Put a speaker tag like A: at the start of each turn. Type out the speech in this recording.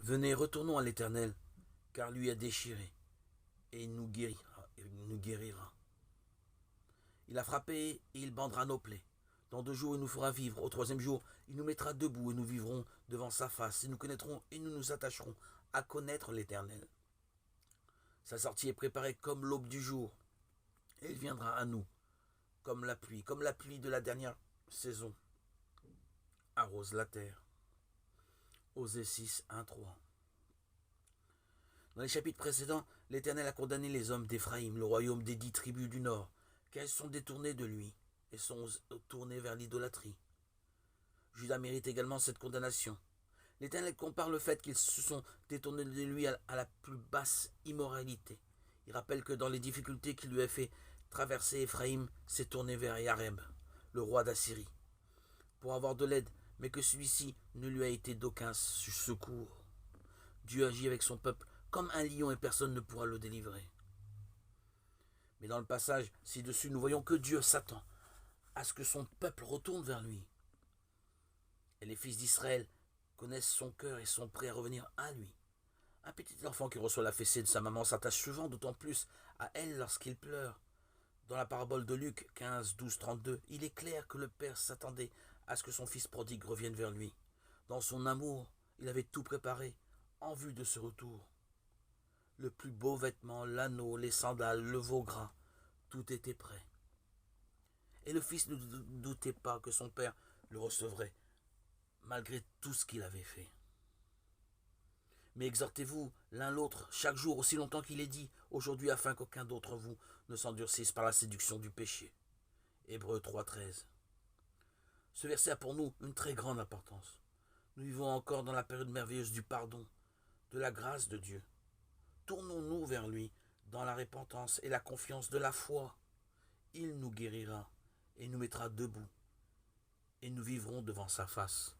A: Venez, retournons à l'Éternel, car lui a déchiré, et il nous guérira. Il a frappé, et il bandera nos plaies. Dans 2 jours, il nous fera vivre. Au troisième jour, il nous mettra debout, et nous vivrons devant sa face. Et nous connaîtrons, et nous nous attacherons à connaître l'Éternel. Sa sortie est préparée comme l'aube du jour, et il viendra à nous, comme la pluie de la dernière saison arrose la terre. Osée 6, 1, 3. Dans les chapitres précédents, l'Éternel a condamné les hommes d'Éphraïm, le royaume des 10 tribus du nord, car ils sont détournés de lui et sont tournés vers l'idolâtrie. Juda mérite également cette condamnation. L'Éternel compare le fait qu'ils se sont détournés de lui à la plus basse immoralité. Il rappelle que dans les difficultés qu'il lui a fait traverser, Éphraïm s'est tourné vers Yareb, le roi d'Assyrie, pour avoir de l'aide, mais que celui-ci ne lui a été d'aucun secours. Dieu agit avec son peuple comme un lion et personne ne pourra le délivrer. Mais dans le passage ci-dessus, nous voyons que Dieu s'attend à ce que son peuple retourne vers lui. Et les fils d'Israël connaissent son cœur et sont prêts à revenir à lui. Un petit enfant qui reçoit la fessée de sa maman s'attache souvent d'autant plus à elle lorsqu'il pleure. Dans la parabole de Luc 15, 12, 32, il est clair que le père s'attendait à ce que son fils prodigue revienne vers lui. Dans son amour, il avait tout préparé en vue de ce retour. Le plus beau vêtement, l'anneau, les sandales, le veau gras, tout était prêt. Et le fils ne doutait pas que son père le recevrait, malgré tout ce qu'il avait fait. Mais exhortez-vous l'un l'autre chaque jour aussi longtemps qu'il est dit, aujourd'hui afin qu'aucun d'entre vous ne s'endurcisse par la séduction du péché. Hébreux 3, 13. Ce verset a pour nous une très grande importance. Nous vivons encore dans la période merveilleuse du pardon, de la grâce de Dieu. Tournons-nous vers lui dans la repentance et la confiance de la foi. Il nous guérira et nous mettra debout, et nous vivrons devant sa face.